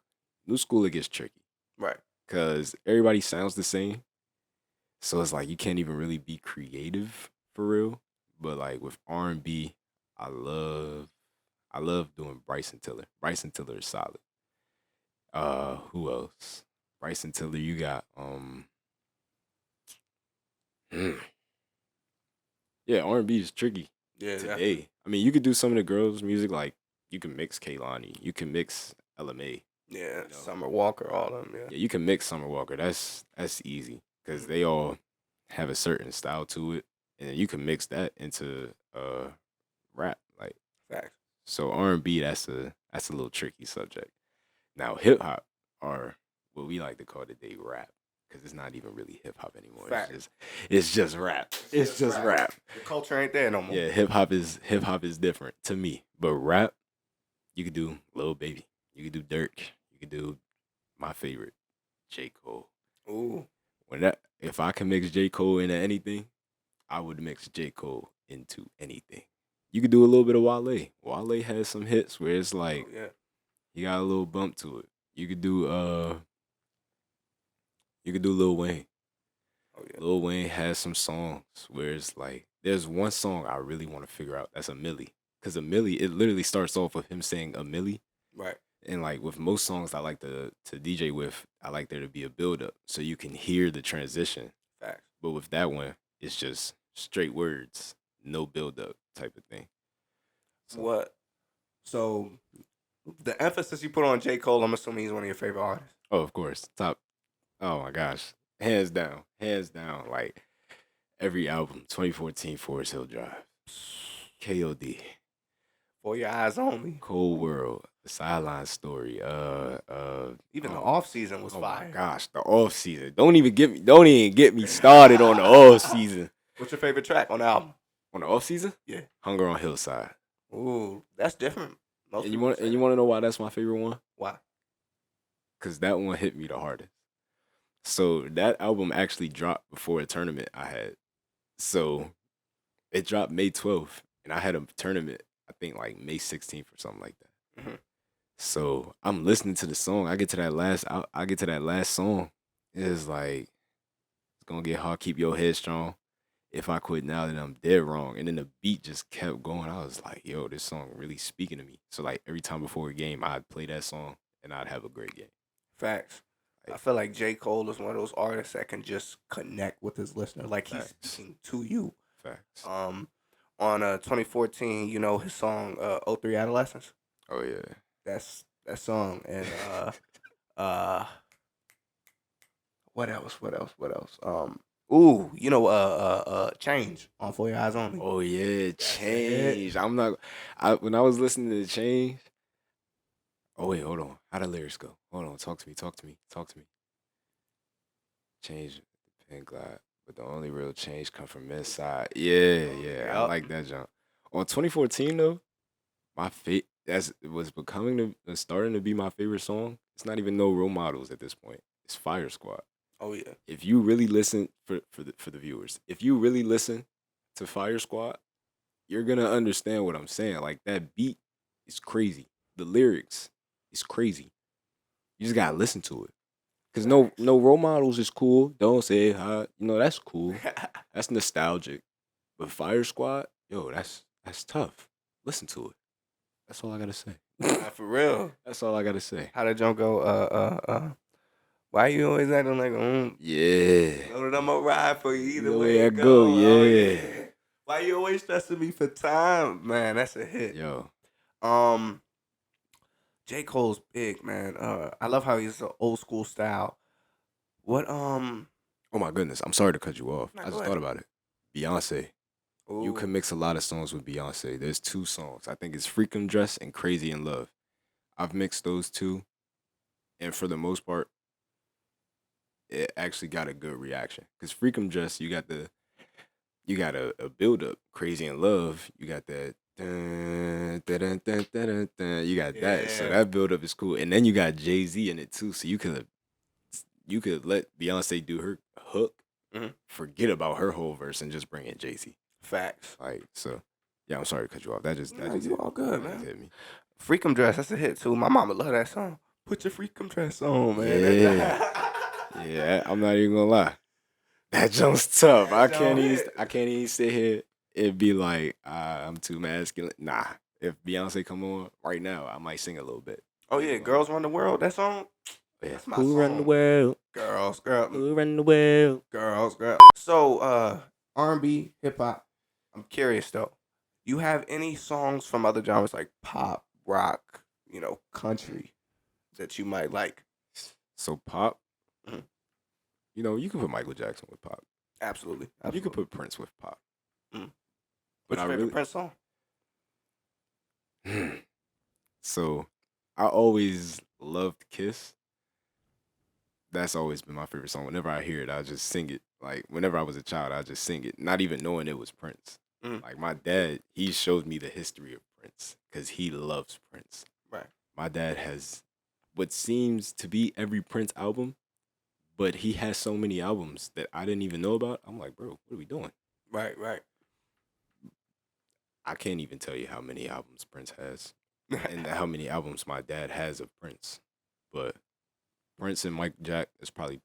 it gets tricky Right. because everybody sounds the same. So it's like you can't even really be creative for real. But like with R&B, I love doing Bryson Tiller. Bryson Tiller is solid. Who else? Bryson Tiller, you got yeah, R&B is tricky Yeah. today. I mean, you could do some of the girls' music, like you can mix Kehlani, you can mix LMA. Yeah. You know. Summer Walker, all of them. Yeah, you can mix Summer Walker. That's easy because they all have a certain style to it, and then you can mix that into rap. Like Facts. so, R&B that's a little tricky subject. Now hip hop or what we like to call today rap because it's not even really hip hop anymore. Facts. It's just rap. It's just rap. The culture ain't there no more. Yeah, hip hop is different to me, but rap you could do Lil Baby, you could do Dirk, you could do my favorite J. Cole. Ooh. If I can mix J. Cole into anything, I would mix J. Cole into anything. You could do a little bit of Wale. Wale has some hits where it's like Yeah. he got a little bump to it. You could do Lil Wayne. Oh yeah. Lil Wayne has some songs where it's like there's one song I really want to figure out. That's a Millie. Because a Millie, it literally starts off with him saying a Millie. Right. And like with most songs I like to DJ with, I like there to be a build up so you can hear the transition. Facts. But with that one, it's just straight words, no build up type of thing. So the emphasis you put on J. Cole, I'm assuming he's one of your favorite artists. Oh, of course. Top. Oh my gosh. Hands down. Like every album, 2014 Forest Hill Drive, KOD, For Your Eyes Only. Cold World, The Sideline Story, Even the off season was oh fire. my gosh, the off season. Don't even get me started on the off season. What's your favorite track on the album? On the off season? Yeah. Hunger on Hillside. Ooh, that's different. And you want to know why that's my favorite one? Why? Cause that one hit me the hardest. So that album actually dropped before a tournament I had. So it dropped May 12th, and I had a tournament I think like May 16th or something like that. Mhm. So I'm listening to the song. I get to that last song. It's like it's gonna get hard. Keep your head strong. If I quit now, then I'm dead wrong. And then the beat just kept going. I was like, yo, this song really speaking to me. So like every time before a game, I'd play that song and I'd have a great game. Facts. I feel like J. Cole is one of those artists that can just connect with his listener, like he's speaking to you. Facts. On 2014, you know his song 03 Adolescence. Oh yeah. That's that song. And what else? You know Change on For Your Eyes Only. Oh yeah, Change. When I was listening to Change. Oh wait, hold on. How the lyrics go? Hold on, talk to me. Change the pen glide, but the only real change come from inside. Yeah, I Yep. like that jump. On 2014 though, starting to be my favorite song. It's not even no role models at this point. It's Fire Squad. Oh yeah. If you really listen for the viewers, if you really listen to Fire Squad, you're gonna understand what I'm saying. Like that beat is crazy. The lyrics is crazy. You just gotta listen to it. Cause no role models is cool. Don't say it hot. That's cool. That's nostalgic. But Fire Squad, yo, that's tough. Listen to it. That's all I gotta say. Nah, for real. That's all I gotta say. How did John go? Why you always acting like Yeah. know that I'm gonna ride for you either Either way way I it go, Oh, yeah. Why you always stressing me for time, man? That's a hit. Yo. J. Cole's big, man. I love how he's an old school style. What Oh my goodness. I'm sorry to cut you off. Nah, I go just ahead. thought about it. Beyonce. You Ooh. can mix a lot of songs with Beyonce. There's 2 songs. I think it's Freakum Dress and Crazy in Love. I've mixed those 2, and for the most part, it actually got a good reaction. Cause Freakum Dress, you got a build up. Crazy in Love, you got that. Dun, dun, dun, dun, dun, dun, dun. You got that, so Yeah. that build up is cool, and then you got Jay-Z in it too. So you could let Beyonce do her hook, Mhm. forget about her whole verse, and just bring in Jay-Z. Facts. Like so, yeah. I'm sorry to cut you off. That just Nah, hit you all good, that just man. hit me. Freakum Dress, that's a hit too. My mama love that song. Put your Freakum Dress on, man. Yeah. Yeah, I'm not even gonna lie. That jump's tough. That jump hit. I can't even sit here and be like, I'm too masculine. Nah. If Beyonce come on right now, I might sing a little bit. Oh yeah, Girls Run the World. That song. Yeah. That's my Who run the song. world? Girls. Who run the world? Girls. So, R&B, hip hop. I'm curious though. You have any songs from other genres like pop, rock, country that you might like? So pop, Mhm. you can put Michael Jackson with pop. Absolutely. You could put Prince with pop. Mhm. But What's your favorite Prince song? So I always loved Kiss. That's always been my favorite song. Whenever I hear it, I just sing it. Like whenever I was a child, I just sing it, not even knowing it was Prince. Mhm. Like my dad, he showed me the history of Prince because he loves Prince. Right. My dad has what seems to be every Prince album, but he has so many albums that I didn't even know about. I'm like, bro, what are we doing? Right. I can't even tell you how many albums Prince has and how many albums my dad has of Prince. But Prince and Mike Jack is probably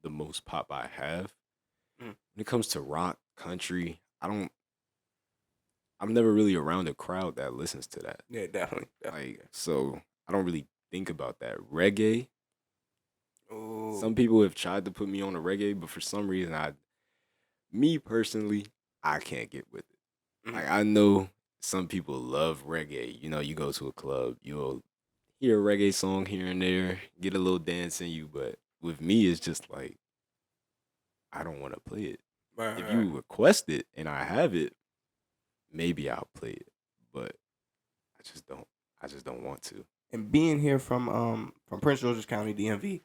the most pop I have. Mm. When it comes to rock, country, I'm never really around a crowd that listens to that. Yeah, definitely. Like, so I don't really think about that. Reggae, Ooh. some people have tried to put me on a reggae, but for some reason, me personally, I can't get with it. Mhm. Like, I know some people love reggae. You go to a club, you'll hear a reggae song here and there, get a little dance in you, but with me, it's just like, I don't want to play it. Right. If you request it and I have it, maybe I'll play it, but I just don't want to. And being here from Prince George's County, DMV,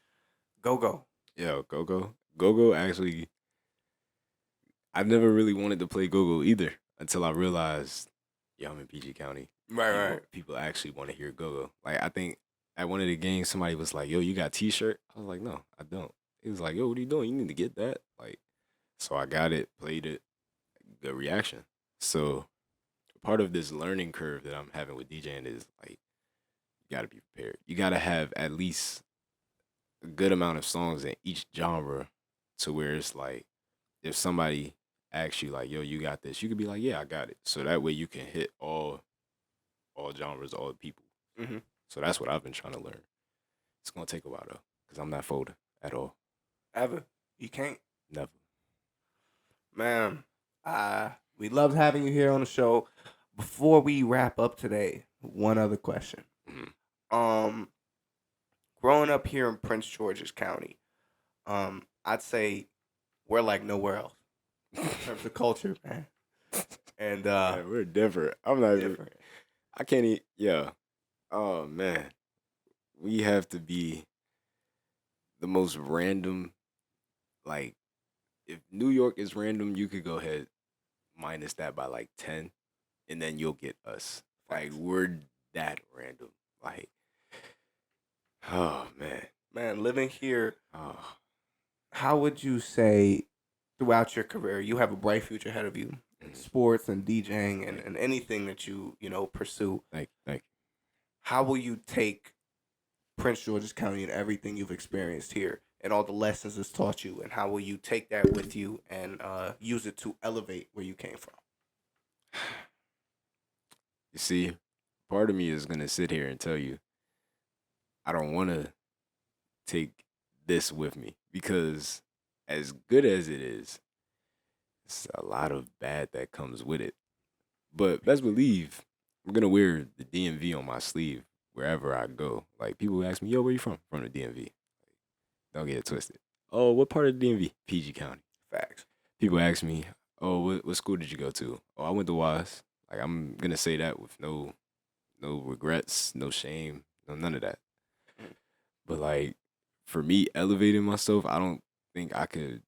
go. Yo, go actually, I never really wanted to play go either until I realized, yo, I'm in PG County. Right. People actually want to hear go. Like, I think at one of the games, somebody was like, yo, you got a t-shirt? I was like, no, I don't. He was like, yo, what are you doing? You need to get that. Like, so I got it, played it, good reaction. So part of this learning curve that I'm having with DJing is like, you got to be prepared. You got to have at least a good amount of songs in each genre to where it's like, if somebody asks you like, yo, you got this, you could be like, yeah, I got it. So that way you can hit all genres, all people. Mm-hmm. So that's what I've been trying to learn. It's going to take a while though, because I'm not folder at all. Ever? You can't? Never. Man, we loved having you here on the show. Before we wrap up today, one other question. Mhm. Growing up here in Prince George's County, I'd say we're like nowhere else in terms of culture, man. And Yeah, we're different. I'm not even, different. I can't eat, yeah. Oh man. We have to be the most random, like, if New York is random, you could go ahead minus that by like 10, and then you'll get us. Like, we're that random. Like, oh man. Man, living here, Oh. how would you say throughout your career, you have a bright future ahead of you. in sports and DJing and anything that you pursue. Thank you. How will you take Prince George's County and everything you've experienced here and all the lessons it's taught you, and how will you take that with you and use it to elevate where you came from? You see, part of me is gonna sit here and tell you I don't want to take this with me, because as good as it is, it's a lot of bad that comes with it. But best believe I'm gonna wear the DMV on my sleeve wherever I go. Like, people ask me, "Yo, where you from?" From the DMV. Don't get it twisted. Oh, what part of the DMV? PG County. Facts. People ask me, "Oh, what school did you go to?" Oh, I went to Wise. Like, I'm gonna say that with no regrets, no shame, none of that. But like, for me, elevating myself, I don't think I could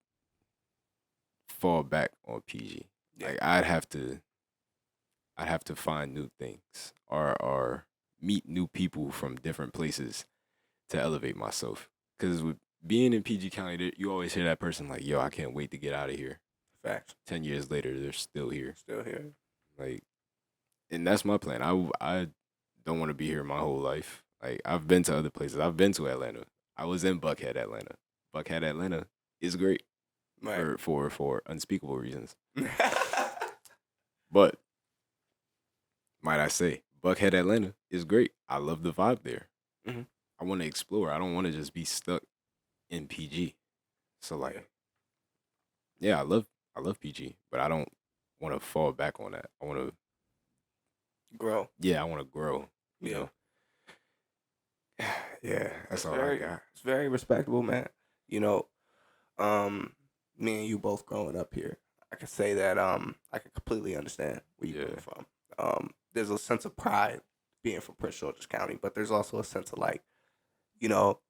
fall back on PG. Yeah. Like, I'd have to find new things or meet new people from different places to elevate myself. Because with being in PG County, you always hear that person like, "Yo, I can't wait to get out of here." Facts. 10 years later, they're still here. Still here. Like, and that's my plan. I don't want to be here my whole life. Like, I've been to other places. I've been to Atlanta. I was in Buckhead, Atlanta. Buckhead, Atlanta is great Right. for unspeakable reasons. But might I say, Buckhead, Atlanta is great. I love the vibe there. Mhm. I want to explore. I don't want to just be stuck in PG. So like, yeah, I love PG, but I don't want to fall back on that. I want to Grow. I want to grow. You Yeah. know. Yeah, that's all I got. It's very respectable, man. You know, me and you both growing up here, I can say that I can completely understand where you're coming from. There's a sense of pride being from Prince George's County, but there's also a sense of like, no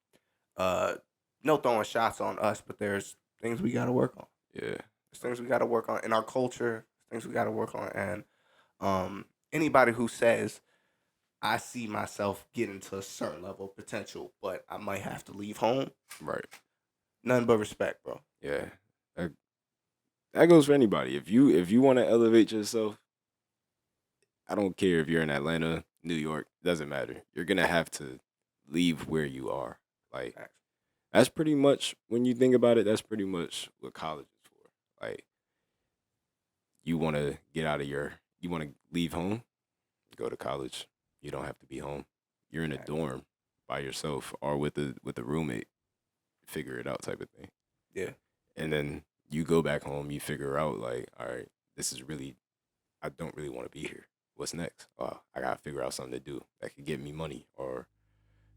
throwing shots on us, but there's things we gotta work on. Yeah. There's things we gotta work on in our culture, things we gotta work on. And anybody who says, "I see myself getting to a certain level of potential, but I might have to leave home," Right. nothing but respect, bro. Yeah. That goes for anybody. If you want to elevate yourself, I don't care if you're in Atlanta, New York, doesn't matter. You're gonna have to leave where you are. Like, Facts. that's pretty much, when you think about it, that's pretty much what college is for. Like, you want to you want to leave home, go to college. You don't have to be home. You're in a dorm by yourself or with a roommate. Figure it out, type of thing. Yeah. And then you go back home, you figure out like, all right, I don't really want to be here. What's next? I gotta figure out something to do that could get me money or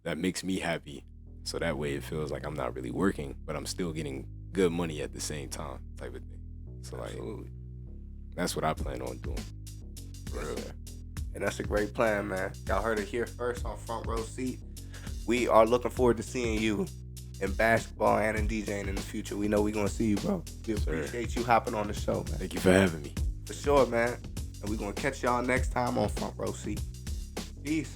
that makes me happy. So that way it feels like I'm not really working, but I'm still getting good money at the same time, type of thing. So like, Absolutely. that's what I plan on doing. For real. And that's a great plan, man. Y'all heard it here first on Front Row Seat. We are looking forward to seeing you in basketball and in DJing in the future. We know we're going to see you, bro. We appreciate you hopping on the show, man. Thank you for having me. For sure, man. And we're going to catch y'all next time on Front Row Seat. Peace.